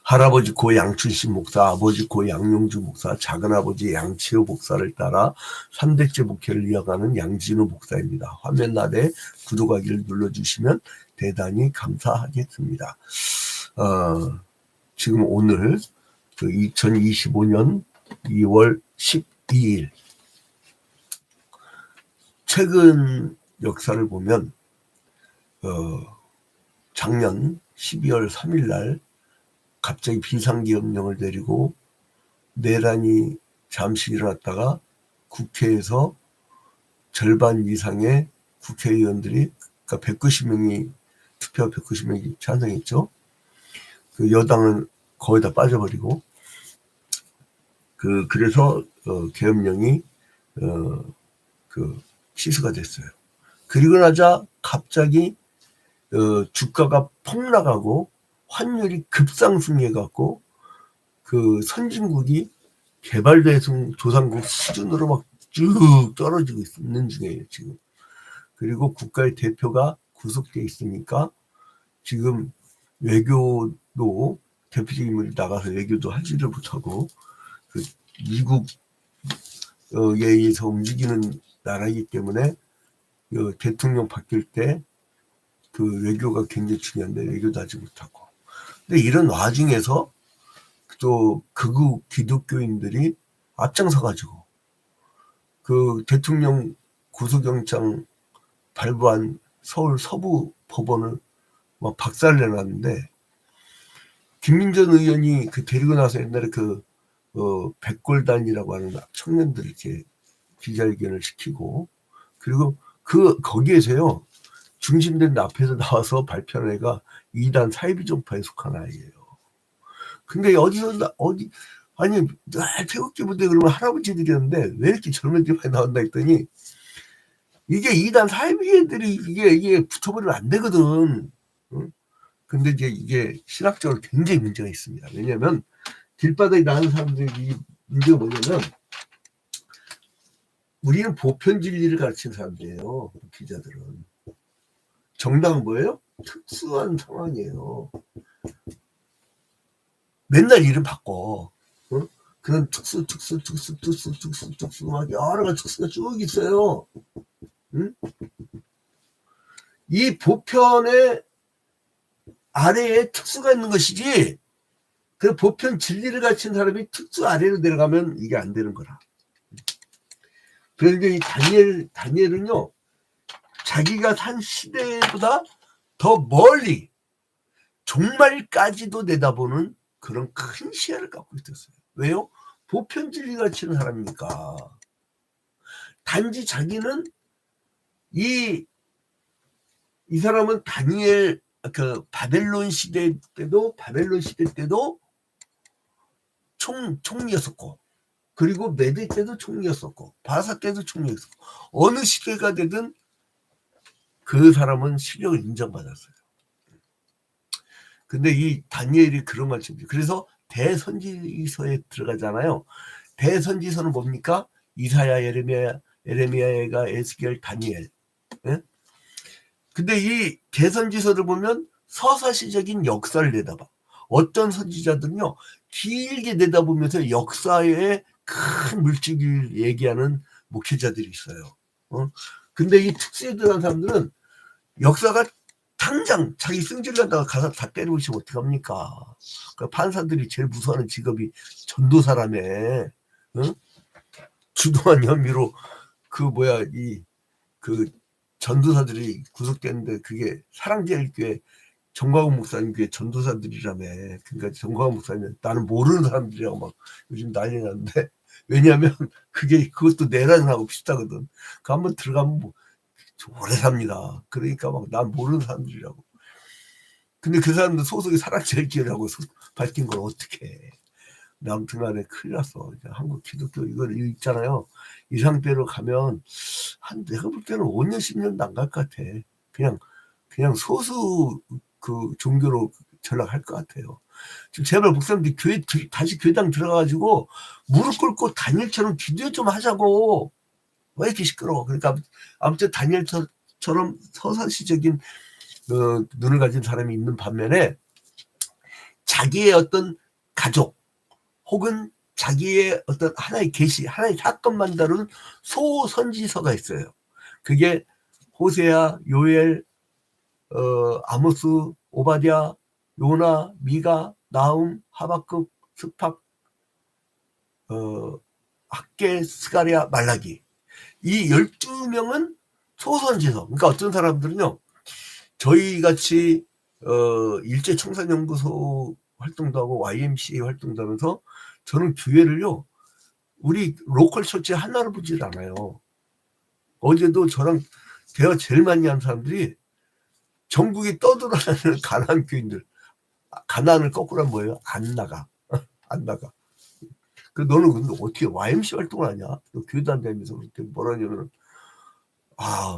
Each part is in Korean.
할아버지 고 양춘식 목사, 아버지 고 양용주 목사, 작은아버지 양치호 목사를 따라 3대째 목회를 이어가는 양진우 목사입니다. 화면 아래 구독하기를 눌러주시면 대단히 감사하겠습니다. 지금 오늘 2025년 2월 12일 최근 역사를 보면 작년 12월 3일 날 갑자기 비상계엄령을 내리고 내란이 잠시 일어났다가 국회에서 절반 이상의 국회의원들이, 그러니까 190명이 투표 190명이 찬성했죠. 그 여당은 거의 다 빠져버리고, 그래서 계엄령이 취소가 됐어요. 그리고 나자 갑자기 주가가 폭락하고 환율이 급상승해갖고 그 선진국이 개발도상국 수준으로 막 쭉 떨어지고 있는 중이에요 지금. 그리고 국가의 대표가 구속돼 있으니까 지금 외교도 대표적인 인물이 나가서 외교도 하지를 못하고 그 미국에 의해서 움직이는 나라이기 때문에 대통령 바뀔 때 그 외교가 굉장히 중요한데 외교도 하지 못하고. 근데 이런 와중에서 또 극우 기독교인들이 앞장서가지고 그 대통령 구속영장 발부한 서울 서부 법원을 막 박살내놨는데, 김민전 의원이 데리고 나서 옛날에 백골단이라고 하는 청년들 이렇게 기자회견을 시키고, 그리고 거기에서요 중심된 앞에서 나와서 발표한 애가 이단 사이비종파에 속한 아이예요. 근데 아니 태극기 부대 그러면 할아버지들이었는데 왜 이렇게 젊은 애들이 많이 나온다 했더니, 이게 이단 사이비 애들이 이게 붙어버리면 안 되거든. 응? 근데 이제 이게 신학적으로 굉장히 문제가 있습니다. 왜냐하면 길바닥에 나는 사람들이 문제가 뭐냐면, 우리는 보편 진리를 가르치는 사람들이에요. 기자들은. 정당은 뭐예요? 특수한 상황이에요. 맨날 이름 바꿔. 응? 그런 특수 막 여러 가지 특수가 쭉 있어요. 응? 이 보편의 아래에 특수가 있는 것이지, 그 보편 진리를 가르치는 사람이 특수 아래로 내려가면 이게 안 되는 거라. 그래서 이 다니엘은요, 자기가 산 시대보다 더 멀리 종말까지도 내다보는 그런 큰 시야를 갖고 있었어요. 왜요? 보편 진리 가르치는 사람이니까. 단지 자기는 이 사람은 다니엘 바벨론 시대 때도 총리였었고, 그리고 메대 때도 총리였었고, 바사 때도 총리였었고, 어느 시대가 되든 그 사람은 실력을 인정받았어요. 근데 이 다니엘이 그런 걸 칩니다. 그래서 대선지서에 들어가잖아요. 대선지서는 뭡니까? 이사야, 예레미야가 에스겔, 다니엘. 예? 근데 이 대선지서를 보면 서사시적인 역사를 내다봐. 어떤 선지자들은요, 길게 내다보면서 역사의 큰 물질을 얘기하는 목회자들이 있어요. 근데 이 특수들한 사람들은 역사가 당장 자기 승질나다가 가서 다 때려부시면 어떡합니까? 그러니까 판사들이 제일 무서워하는 직업이 전도사라며. 응? 주도한 혐의로 전도사들이 구속됐는데, 그게 사랑제일교회 정광훈 목사님 교회 전도사들이라며. 그러니까 정광훈 목사님 나는 모르는 사람들이라고 막 요즘 난리 났는데, 왜냐하면 그것도 내란하고 비슷하거든. 그 한번 들어가면 오래 삽니다. 그러니까 막 난 모르는 사람들이라고. 근데 그 사람들 소속이 사랑제일교회라고 밝힌 걸 어떻게 해. 아무튼 간에 큰일 났어. 한국 기독교 이거 있잖아요. 이 상태로 가면 내가 볼 때는 5년 10년도 안 갈 것 같아. 그냥 소수 종교로 전락할 것 같아요. 지금 제발 목사님들 다시 교회당 들어가가지고 무릎 꿇고 다니엘처럼 기도 좀 하자고. 왜 이렇게 시끄러워? 그러니까 아무튼 다니엘처럼 서사시적인 눈을 가진 사람이 있는 반면에, 자기의 어떤 가족 혹은 자기의 어떤 하나의 계시, 하나의 사건만 다룬 소선지서가 있어요. 그게 호세아, 요엘, 아모스, 오바댜, 요나, 미가, 나훔, 하박국, 스팍, 학개, 스가랴, 말라기. 이 12명은 소선지서. 그러니까 어떤 사람들은요, 저희 같이 일제청산연구소 활동도 하고 YMCA 활동도 하면서 저는 교회를요, 우리 로컬 처치 하나로 보질 않아요. 어제도 저랑 대화 제일 많이 한 사람들이 전국이 떠돌아다니는 가난한 교인들. 가난을 거꾸로 하면 뭐예요? 안 나가. 안 나가. 그 너는 근데 어떻게 YMC 활동을 하냐? 너 교회도 안 다니면서 그렇게 뭐라냐면,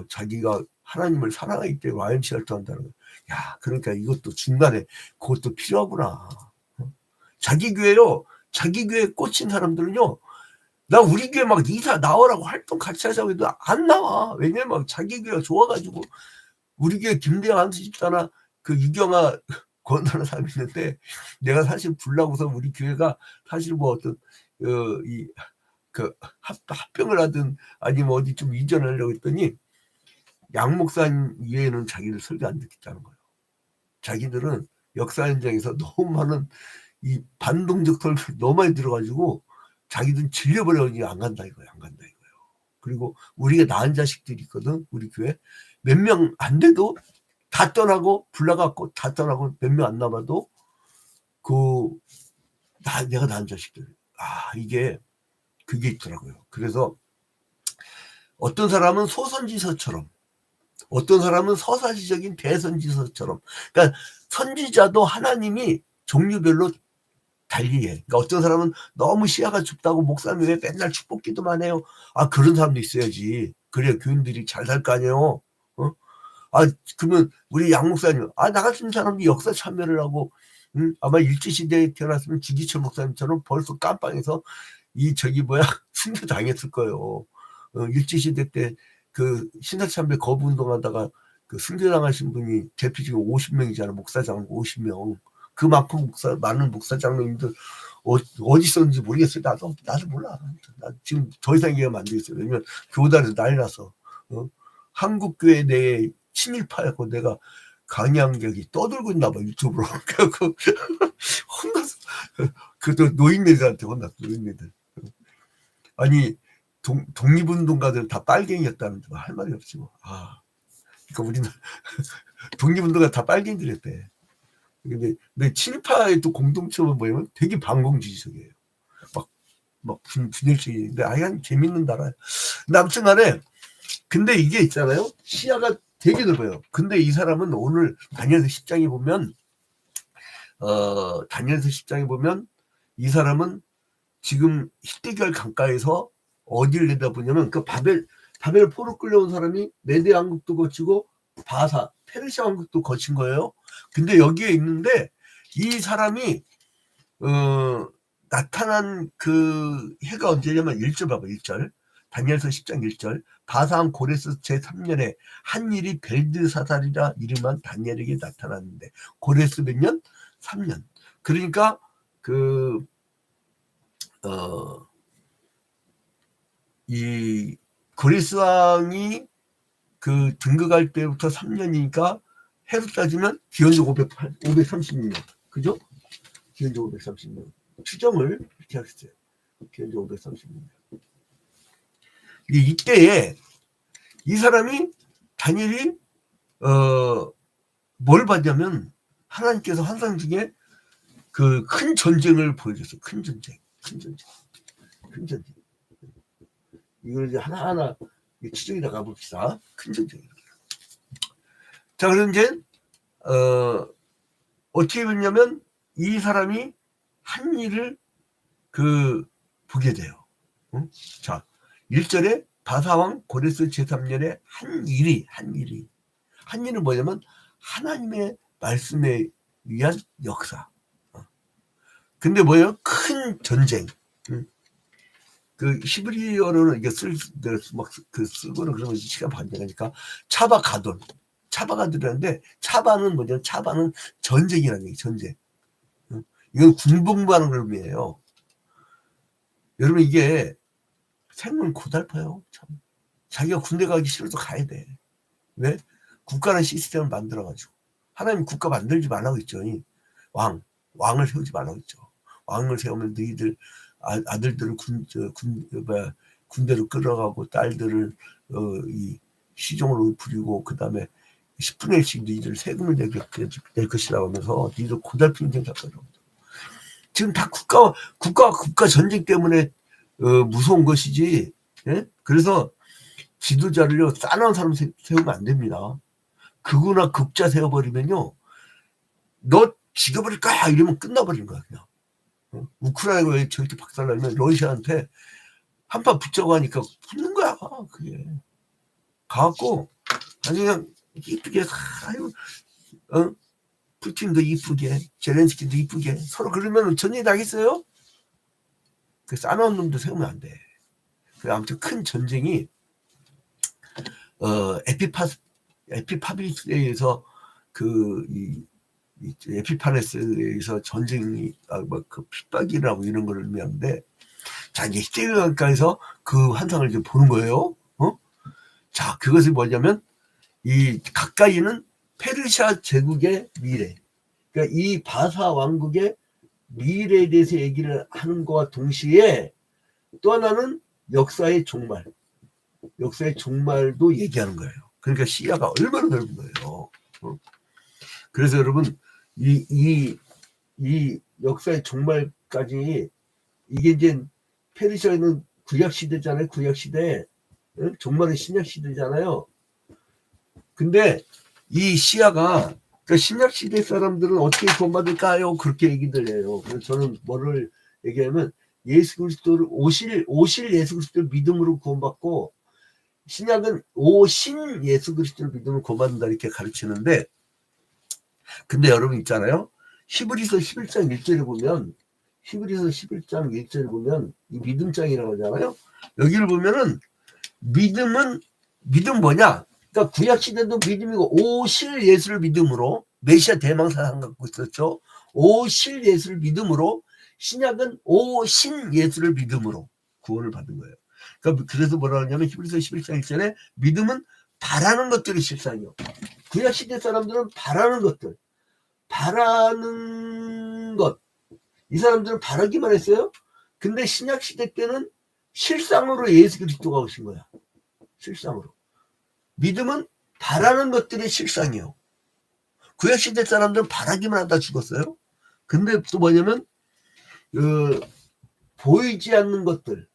자기가 하나님을 사랑하기 때문에 YMC 활동한다는 거야. 야, 그러니까 이것도 중간에 그것도 필요하구나. 자기 교회요, 자기 교회에 꽂힌 사람들은요, 나 우리 교회 막 이사 나오라고 활동 같이 하자고 해도 안 나와. 왜냐면 자기 교회가 좋아가지고. 우리 교회 김대영 한수 집사나 그 유경아 권하는 사람이 있는데, 내가 사실 불나고서 우리 교회가 사실 뭐 어떤 합병을 하든 아니면 어디 좀 이전하려고 했더니 양 목사님 이외에는 자기들 설교 안 듣겠다는 거예요. 자기들은 역사 현장에서 너무 많은 이 반동적 설교를 너무 많이 들어가지고 자기들은 질려버려가지고 안 간다 이거예요. 안 간다 이거예요. 그리고 우리가 낳은 자식들이 있거든. 우리 교회 몇 명 안 돼도 다 떠나고 불나갖고 다 떠나고 몇 명 안 남아도 내가 낳은 자식들, 이게 그게 있더라고요. 그래서 어떤 사람은 소선지서처럼, 어떤 사람은 서사시적인 대선지서처럼, 그러니까 선지자도 하나님이 종류별로 달리해. 그러니까 어떤 사람은 너무 시야가 좁다고 목사님 왜 맨날 축복 기도만 해요? 그런 사람도 있어야지. 그래야 교인들이 잘 살 거 아니에요. 그러면 우리 양 목사님, 나 같은 사람도 역사 참여를 하고, 아마 일제시대에 태어났으면 주기철 목사님처럼 벌써 깜빵에서 순교 당했을 거예요. 일제시대 때 그 신사참배 거부 운동하다가 그 순교당하신 분이 대표적으로 50명이잖아. 목사장 50명. 그만큼 많은 목사장님들 어디 있었는지 모르겠어요. 나도 몰라. 나 지금 더 이상 얘기하면 안 되겠어요. 왜냐면 교단에서 난리 나서 한국교회 내에 친일파였고 내가 강의한격이 떠들고 있나 봐 유튜브로. 그래갖고 혼났어. 그것도 노인네들한테 혼났어. 노인네들. 아니 독립운동가들 다 빨갱이였다는데 할 말이 없지 뭐. 그러니까 우리는 독립운동가 다 빨갱이들이었대. 근데 친일파의 또 공동체는 뭐냐면 되게 반공주의적이에요. 막 분열주의인데 아예 재밌는 나라예요. 근데 아무튼 간에 근데 이게 있잖아요. 시야가 되게 넓어요. 근데 이 사람은 오늘 다니엘서 10장에 보면 다니엘서 10장에 보면 이 사람은 지금 히데결 강가에서 어디를 내다보냐면 그 바벨 포로 끌려온 사람이 메대 왕국도 거치고 바사 페르시아 왕국도 거친 거예요. 근데 여기에 있는데 이 사람이 나타난 그 해가 언제냐면 1절 봐봐. 1절 다니엘서 10장 1절 바사왕 고레스 제3년에 한 일이 벨드사살이라 이름한 다니엘에게 나타났는데 고레스 몇 년? 3년. 그러니까 이 고레스 왕이 그 등극할 때부터 3년이니까 해로 따지면 기원전 530년. 그죠? 기원전 530년. 추정을 이렇게 하겠어요. 기원전 530년. 이때에 이 사람이 다니엘이 뭘 봤냐면 하나님께서 환상 중에 그 큰 전쟁을 보여줬어요. 큰 전쟁. 이걸 이제 하나하나 추정해 나가 봅시다. 큰 전쟁. 자, 그럼 이제 어떻게 보냐면 이 사람이 한 일을 보게 돼요. 자, 1절에 바사왕 고레스 제3년에 한 일은 뭐냐면 하나님의 말씀에 의한 역사. 근데 뭐예요? 큰 전쟁. 그 히브리어로는 이게 쓰고는 그러면 시간 반대하니까 차바가돌이라는데 차바는 뭐냐? 차바는 전쟁이라는 얘기. 전쟁. 이건 군복무하는 의미예요. 여러분 이게 생명 고달파요. 참. 자기가 군대 가기 싫어도 가야 돼. 왜? 국가라는 시스템을 만들어가지고. 하나님 국가 만들지 말라고 했죠. 왕을 세우지 말라고 했죠. 왕을 세우면 너희들 아들들을 군대로 끌어가고 딸들을 이 시종으로 부리고 그 다음에 10분의 1씩 너희들 세금을 낼 것이라고 하면서 너희들 고달픈 인생 살 거라고. 지금 다 국가 전쟁 때문에 무서운 것이지. 예? 그래서 지도자를요 싸나운 사람 세우면 안 됩니다. 극우나 극자 세워버리면요 너 죽여버릴 거야 이러면 끝나버리는 거야 그냥. 우크라이나가 왜 저렇게 박살나면 러시아한테 한판 붙자고 하니까 붙는 거야 그게. 가갖고 아주 그냥 이쁘게 푸틴도 이쁘게 제렌스키도 이쁘게 서로 그러면 전쟁이 나겠어요? 그 싸나운 놈도 세우면 안 돼. 아무튼 큰 전쟁이 에피파비스에서 에피파네스에서 전쟁이 그 핍박이라고 이런 걸 의미하는데 자 이제 히데가에서 그 환상을 이제 보는 거예요. 자 그것이 뭐냐면 이 가까이는 페르시아 제국의 미래. 그러니까 이 바사 왕국의 미래에 대해서 얘기를 하는 것과 동시에 또 하나는 역사의 종말. 역사의 종말도 얘기하는 거예요. 그러니까 시야가 얼마나 넓은 거예요. 그래서 여러분 이 역사의 종말까지 이게 이제 페르시아는 구약 시대잖아요. 구약 시대. 종말은 신약 시대잖아요. 근데 이 시야가 그러니까 신약 시대 사람들은 어떻게 구원받을까요? 그렇게 얘기들 해요. 그래서 저는 뭐를 얘기하면 예수 그리스도를 오실 예수 그리스도를 믿음으로 구원받고 신약은 오신 예수 그리스도를 믿음으로 구원받는다 이렇게 가르치는데 근데 여러분 있잖아요. 히브리서 11장 1절에 보면 히브리서 11장 1절에 보면 이 믿음장이라고 하잖아요. 여기를 보면은 믿음 뭐냐? 그러니까 구약 시대도 믿음이고 오실 예수를 믿음으로 메시아 대망사상 갖고 있었죠. 오실 예수를 믿음으로 신약은 오신 예수를 믿음으로 구원을 받은 거예요. 그러니까 그래서 뭐라 하냐면 히브리서 11장 1절에 믿음은 바라는 것들이 실상이요. 구약 시대 사람들은 바라는 것들, 바라는 것. 이 사람들은 바라기만 했어요. 근데 신약 시대 때는 실상으로 예수 그리스도가 오신 거야. 실상으로. 믿음은 바라는 것들이 실상이요. 구약 시대 사람들은 바라기만 하다 죽었어요. 근데 또 뭐냐면 보이지 않는 것들,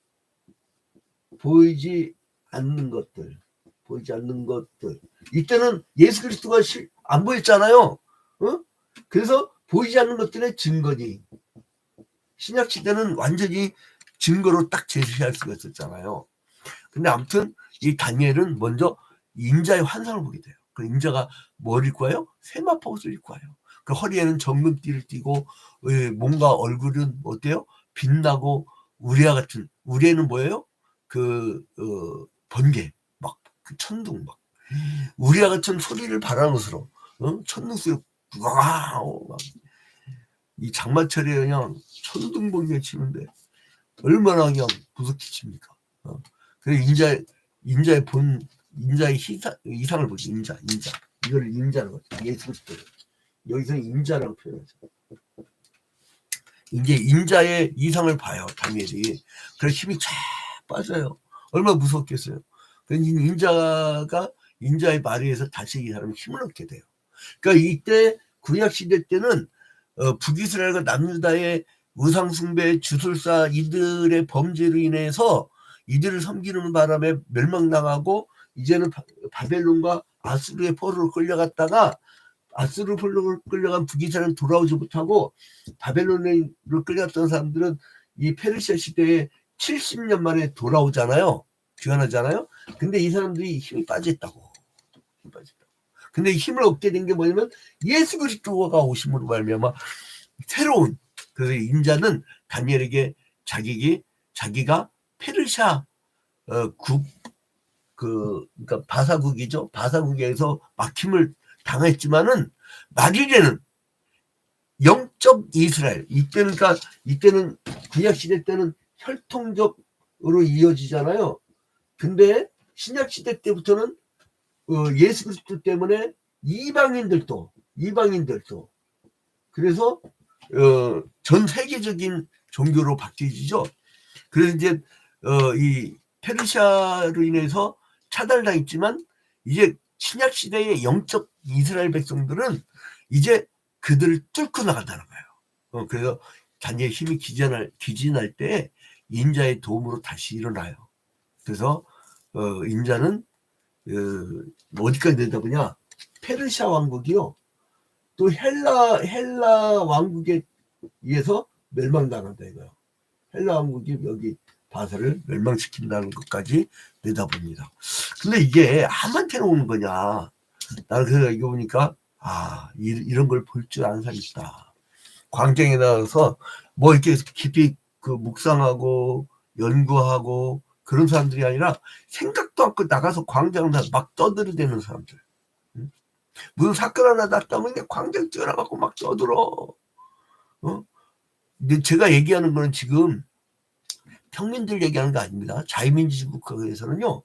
이때는 예수 그리스도가 안 보였잖아요. 그래서 보이지 않는 것들의 증거니 신약 시대는 완전히 증거로 딱 제시할 수가 있었잖아요. 근데 아무튼 이 다니엘은 먼저 인자의 환상을 보게 돼요. 그 인자가 뭘 입고 와요? 세마포 옷을 입고 와요. 그 허리에는 정금띠를 띠고 뭔가 얼굴은 어때요? 빛나고 우리에는 뭐예요? 번개 막 그 천둥 막 우리와 같은 소리를 바라는 것으로 천둥 소리 이 장마철에 그냥 천둥 번개 치는데 얼마나 그냥 무섭게 칩니까? 그래서 인자의 이상을 보지. 인자 이거를 인자는 거죠. 예수 그리스도 여기서 인자라고 표현하죠. 이제 인자의 이상을 봐요. 다니엘이. 그래서 힘이 쫙 빠져요. 얼마나 무섭겠어요. 인자의 말에 의해서 다시 이 사람이 힘을 얻게 돼요. 그러니까 이때 구약 시대 때는 북이스라엘과 남유다의 우상숭배, 주술사 이들의 범죄로 인해서 이들을 섬기는 바람에 멸망당하고 이제는 바벨론과 아수르의 포로로 끌려갔다가 아수르 포로로 끌려간 북이스라엘은 돌아오지 못하고 바벨론으로 끌려갔던 사람들은 이 페르시아 시대에 70년 만에 돌아오잖아요. 귀환하잖아요. 근데 이 사람들이 힘이 빠졌다고. 근데 힘을 얻게 된 게 뭐냐면 예수 그리스도가 오심으로 말미암아 새로운 그래서 인자는 다니엘에게 자기가 페르시아 그러니까 바사국이죠. 바사국에서 막힘을 당했지만은 말일에는 영적 이스라엘. 이때는, 그러니까 이때는 구약 시대 때는 혈통적으로 이어지잖아요. 근데 신약 시대 때부터는 예수 그리스도 때문에 이방인들도 그래서 전 세계적인 종교로 바뀌어지죠. 그래서 이제 이 페르시아로 인해서 차단당했지만 이제 신약 시대의 영적 이스라엘 백성들은 이제 그들을 뚫고 나간다는 거예요. 그래서 단지의 힘이 기진할 때 인자의 도움으로 다시 일어나요. 그래서 인자는 어디까지 내다보냐? 페르시아 왕국이요. 또 헬라 왕국에 의해서 멸망당한다 이거요. 헬라 왕국이 여기 바사를 멸망시킨다는 것까지 내다봅니다. 근데 이게 아무한테나 오는 거냐? 나는 그래서 이거 보니까 이런 걸 볼 줄 아는 사람이 있다. 광장에 나가서 뭐 이렇게 깊이 그 묵상하고 연구하고 그런 사람들이 아니라 생각도 않고 나가서 광장을 막 떠들어대는 사람들. 무슨 사건 하나 났다면 그냥 광장 뛰어나가고 막 떠들어. 근데 제가 얘기하는 거는 지금 평민들 얘기하는 거 아닙니다. 자유민주주의 국가에서는요,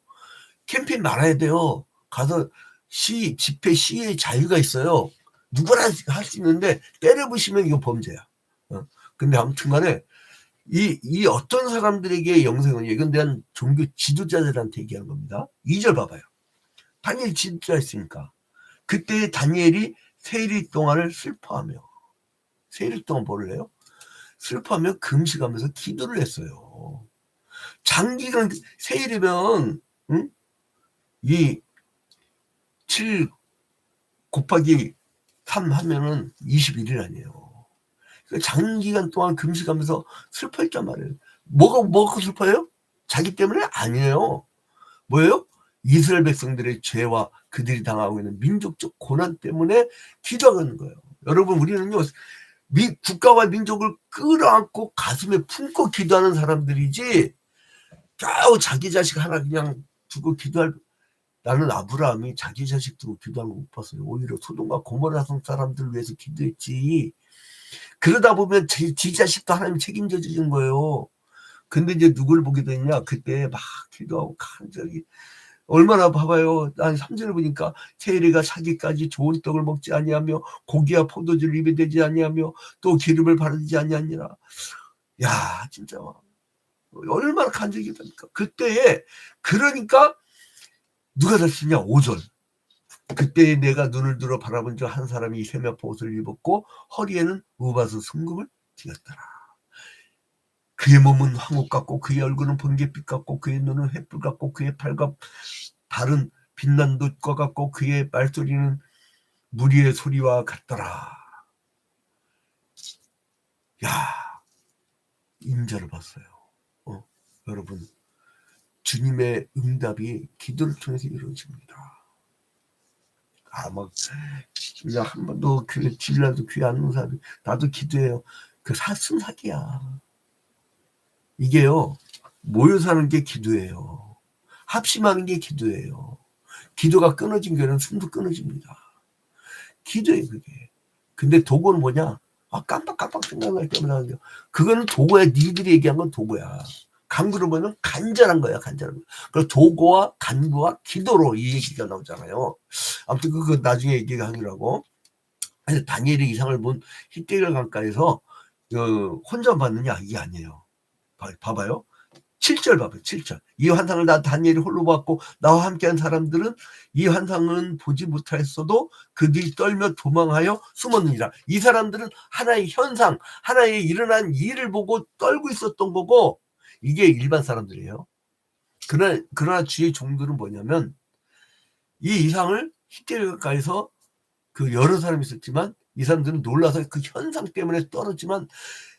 캠페인 말아야 돼요. 가서 집회, 시위의 자유가 있어요. 누구나 할 수 있는데 때려부시면 이거 범죄야. 근데 아무튼 간에 이 어떤 사람들에게 영생은 이건 대한 종교 지도자들한테 얘기하는 겁니다. 2절 봐봐요. 다니엘 지도자였으니까. 그때 다니엘이 세일 동안을 슬퍼하며, 세일 동안 뭐를 해요? 슬퍼하며 금식하면서 기도를 했어요. 장기간 세일이면 이 7 곱하기 3 하면은 21일 아니에요. 장기간 동안 금식하면서 슬퍼했단 말이에요. 뭐가 슬퍼요? 자기 때문에? 아니에요. 뭐예요? 이스라엘 백성들의 죄와 그들이 당하고 있는 민족적 고난 때문에 기도하는 거예요. 여러분, 우리는요, 국가와 민족을 끌어안고 가슴에 품고 기도하는 사람들이지, 겨우 자기 자식 하나 그냥 두고 기도할, 나는 아브라함이 자기 자식 두고 기도하는 거 못 봤어요. 오히려 소돔과 고모라 성 사람들을 위해서 기도했지. 그러다 보면 지 자식도 하나님 책임져 주신 거예요. 근데 이제 누굴 보게 됐냐? 그때 막 기도하고 간절히 얼마나 봐봐요. 난 3절을 보니까 세리가 사기까지 좋은 떡을 먹지 아니하며 고기와 포도주를 입에 대지 아니하며 또 기름을 바르지 아니하니라. 야, 진짜 얼마나 간절히 기도합니까? 그때에 그러니까 누가 다 쓰냐? 5절. 그때 내가 눈을 들어 바라본 적 한 사람이 세마포 옷을 입었고 허리에는 우바스 승금을 띠었더라. 그의 몸은 황옥 같고 그의 얼굴은 번갯빛 같고 그의 눈은 횃불 같고 그의 발과 발은 빛난 놋과 같고 그의 말소리는 무리의 소리와 같더라. 야, 임자를 봤어요. 여러분, 주님의 응답이 기도를 통해서 이루어집니다. 막 그냥 한 번도 교회 주일날도 교회 안 오는 사람이 나도 기도해요. 그 사순사기야. 이게요, 모여 사는 게 기도예요. 합심하는 게 기도예요. 기도가 끊어진 교회는 숨도 끊어집니다. 기도예요, 그게. 근데 도구는 뭐냐? 깜빡깜빡 생각날 때마다 하는 거. 그거는 도구야. 니들이 얘기한 건 도구야. 간구를 보면 간절한 거야, 간절한 거. 그래서 도구와 간구와 기도로 이 얘기가 나오잖아요. 아무튼 그거 나중에 얘기하기로 하고. 그래서 다니엘의 이상을 본 히데겔 강가에서 혼자 봤느냐? 이게 아니에요. 봐봐요. 7절 봐봐요. 7절. 이 환상을 나 다니엘이 홀로 봤고 나와 함께한 사람들은 이 환상은 보지 못하였어도 그들이 떨며 도망하여 숨었느니라. 이 사람들은 하나의 현상, 하나의 일어난 일을 보고 떨고 있었던 거고 이게 일반 사람들이에요. 그러나 주의 종들은 뭐냐면 이 이상을 히데겔가에서 그 여러 사람이 있었지만 이 사람들은 놀라서 그 현상 때문에 떨었지만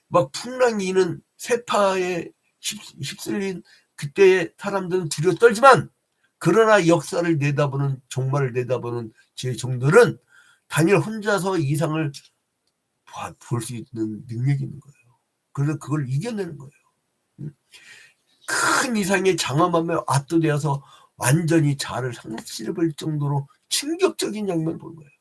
막 풍랑이 이는 세파에 휩쓸린 그때의 사람들은 두려워 떨지만 그러나 역사를 내다보는 종말을 내다보는 제 종들은 다니엘 혼자서 이상을 볼 수 있는 능력이 있는 거예요. 그래서 그걸 이겨내는 거예요. 큰 이상에 장엄하며 압도되어서 완전히 자아를 상실해버릴 정도로 충격적인 장면을 본 거예요.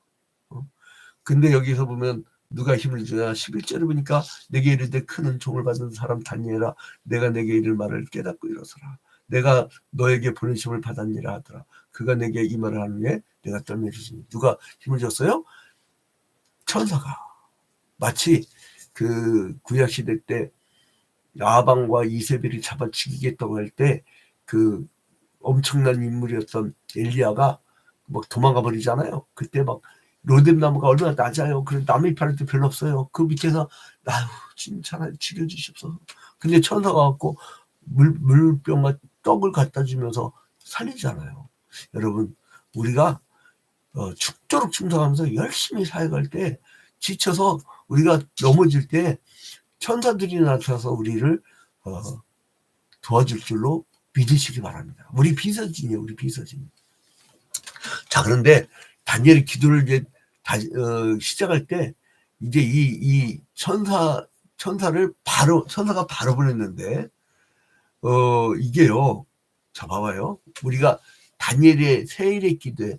근데 여기서 보면 누가 힘을 주냐? 11절에 보니까 내게 이르되 큰 은총을 받은 사람 다니엘아 내가 내게 이를 말을 깨닫고 일어서라. 내가 너에게 보내심을 받았니라 하더라. 그가 내게 이 말을 하는 후에 내가 떨며 주시니 누가 힘을 줬어요? 천사가. 마치 그 구약 시대 때 야방과 이세벨이 잡아 죽이겠다고 할 때 그 엄청난 인물이었던 엘리야가 막 도망가 버리잖아요. 그때 막 로뎀 나무가 얼마나 낮아요. 그런 나무 잎파리도 별로 없어요. 그 밑에서 아유 진짜 죽여주십소서. 근데 천사가 왔고 물병과 떡을 갖다 주면서 살리잖아요. 여러분 우리가 죽도록 충성하면서 열심히 사역할 때 지쳐서 우리가 넘어질 때 천사들이 나타나서 우리를 도와줄 줄로 믿으시기 바랍니다. 우리 비서진이에요. 우리 비서진. 자 그런데 다니엘의 기도를 이제 시작할 때 이제 이 천사를 천사가 바로 보냈는데 이게요. 자 봐봐요. 우리가 다니엘의 세일의 기도에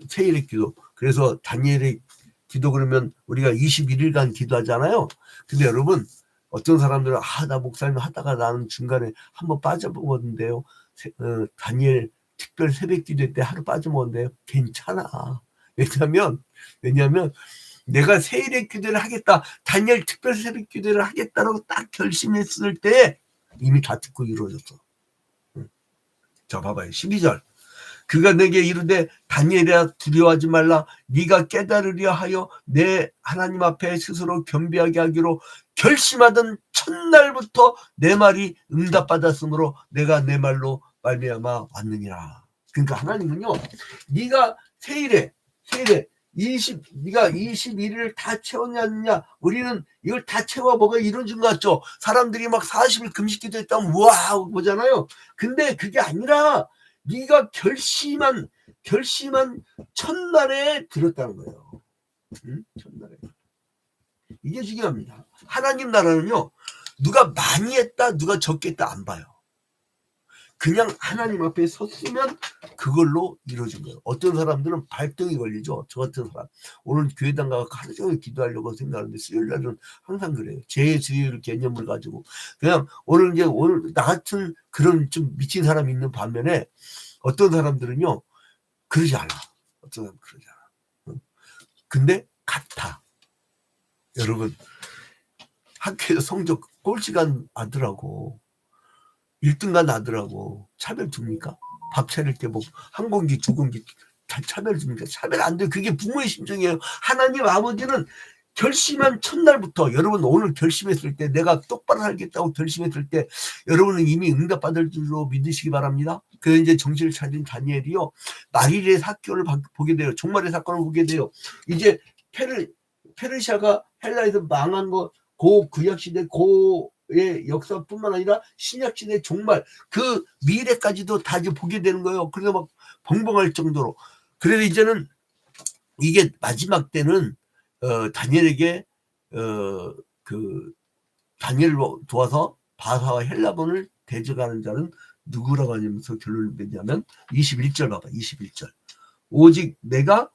세일의 기도. 그래서 다니엘의 기도 그러면 우리가 21일간 기도하잖아요. 근데 여러분 어떤 사람들은 나 목사님 하다가 나는 중간에 한번 빠져먹었는데요. 다니엘 특별 새벽 기도 때 하루 빠져먹었는데요. 괜찮아. 왜냐하면 내가 세일의 기도를 하겠다. 다니엘 특별 새벽 기도를 하겠다라고 딱 결심했을 때 이미 다 듣고 이루어졌어. 자 봐봐요. 12절. 그가 내게 이르되 다니엘아 두려워하지 말라. 네가 깨달으려 하여 내 하나님 앞에 스스로 겸비하게 하기로 결심하던 첫날부터 내 말이 응답받았으므로 내가 내 말로 말미암아 왔느니라. 그러니까 하나님은요. 네가 세일에 네가 21일을 다 채웠냐? 우리는 이걸 다 채워 뭐가 이루어진 것 같죠? 사람들이 막 40일 금식 기도했다면 우와 보잖아요. 근데 그게 아니라 네가 결심한 첫날에 들었다는 거예요. 응? 첫날에. 이게 중요합니다. 하나님 나라는요. 누가 많이 했다 누가 적게 했다 안 봐요. 그냥 하나님 앞에 섰으면 그걸로 이루어진 거예요. 어떤 사람들은 발등이 걸리죠. 저 같은 사람. 오늘 교회당 가서 하루 종일 기도하려고 생각하는데 수요일 날은 항상 그래요. 제 수요일 개념을 가지고. 그냥 오늘 나 같은 그런 좀 미친 사람이 있는 반면에 어떤 사람들은요. 그러지 않아. 어떤 사람은 그러지 않아. 근데 같아. 여러분 학교에서 성적 꼴찌간 아들하고 1등간 아들하고 차별 둡니까? 밥 차릴 때 뭐 한 공기 두 공기 다 차별 줍니까? 차별 안 돼요. 그게 부모의 심정이에요. 하나님 아버지는 결심한 첫날부터 여러분 오늘 결심했을 때 내가 똑바로 살겠다고 결심했을 때 여러분은 이미 응답받을 줄로 믿으시기 바랍니다. 그래서 이제 정신을 차린 다니엘이요. 말일의 사건을 보게 돼요. 종말의 사건을 보게 돼요. 이제 페르시아가 헬라에서 망한 거 고 구약시대 고의 역사뿐만 아니라 신약시대 종말 그 미래까지도 다 이제 보게 되는 거예요. 그래서 막 벙벙할 정도로. 그래서 이제는 이게 마지막 때는 다니엘에게 그 다니엘을 도와서 바사와 헬라본을 대적하는 자는 누구라고 하면서 결론을 내냐면 21절 봐봐. 21절. 오직 내가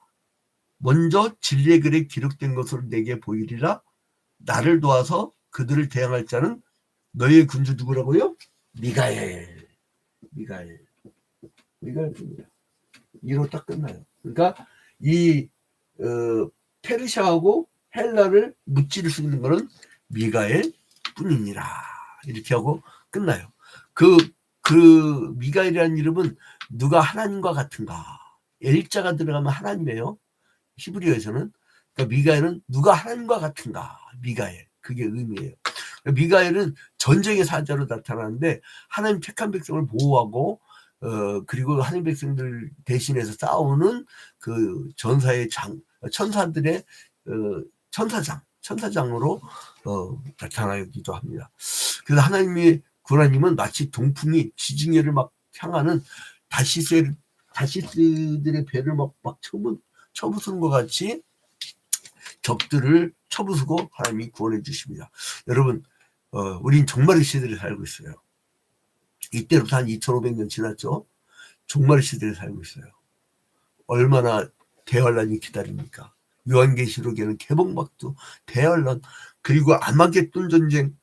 먼저 진리의 글에 기록된 것으로 내게 보이리라. 나를 도와서 그들을 대항할 자는 너희의 군주 누구라고요? 미가엘. 이로 딱 끝나요. 그러니까 이 페르시아하고 헬라를 무찌를 수 있는 것은 미가엘 뿐이니라. 이렇게 하고 끝나요. 그 미가엘이라는 이름은 누가 하나님과 같은가. 엘자가 들어가면 하나님이에요. 히브리어에서는. 그러니까 미가엘은 누가 하나님과 같은가. 미가엘. 그게 의미예요. 미가엘은 전쟁의 사자로 나타나는데 하나님 택한 백성을 보호하고 그리고 하나님 백성들 대신해서 싸우는 그 전사의 천사들의 천사장으로 나타나기도 합니다. 그래서 하나님의 구하님은 마치 동풍이 지중해를 막 향하는 다시스들의 배를 막 쳐부수는 것 같이 적들을 쳐부수고 하나님이 구원해 주십니다. 여러분, 우린 종말의 시대를 살고 있어요. 이때로부터 한 2500년 지났죠. 종말의 시대를 살고 있어요. 얼마나 대환란이 기다립니까? 요한계시록에는 개봉박도, 대환란, 그리고 아마겟돈 전쟁,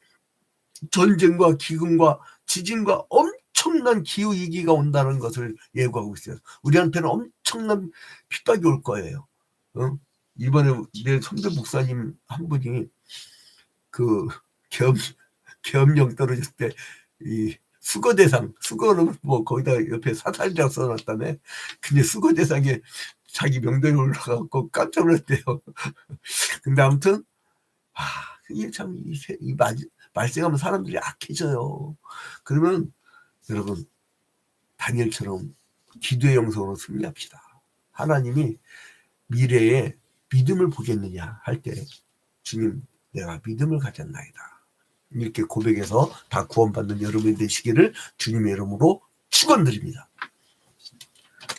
전쟁과 기근과 지진과 엄청난 기후위기가 온다는 것을 예고하고 있어요. 우리한테는 엄청난 핍박이 올 거예요. 이번에 내 선배 목사님 한 분이 그 계엄령 떨어졌을 때 이 수거대상, 수거는 뭐 거기다 옆에 사살이라고 써놨다며. 근데 수거대상에 자기 명단이 올라가고 깜짝 놀랐대요. 근데 아무튼 이게 참 말세가면 사람들이 악해져요. 그러면 여러분, 다니엘처럼 기도의 영성으로 승리합시다. 하나님이 미래에 믿음을 보겠느냐 할 때 주님, 내가 믿음을 가졌나이다, 이렇게 고백해서 다 구원받는 여러분이 되시기를 주님의 이름으로 축원드립니다.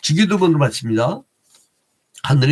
주기도문으로 마칩니다. 하늘의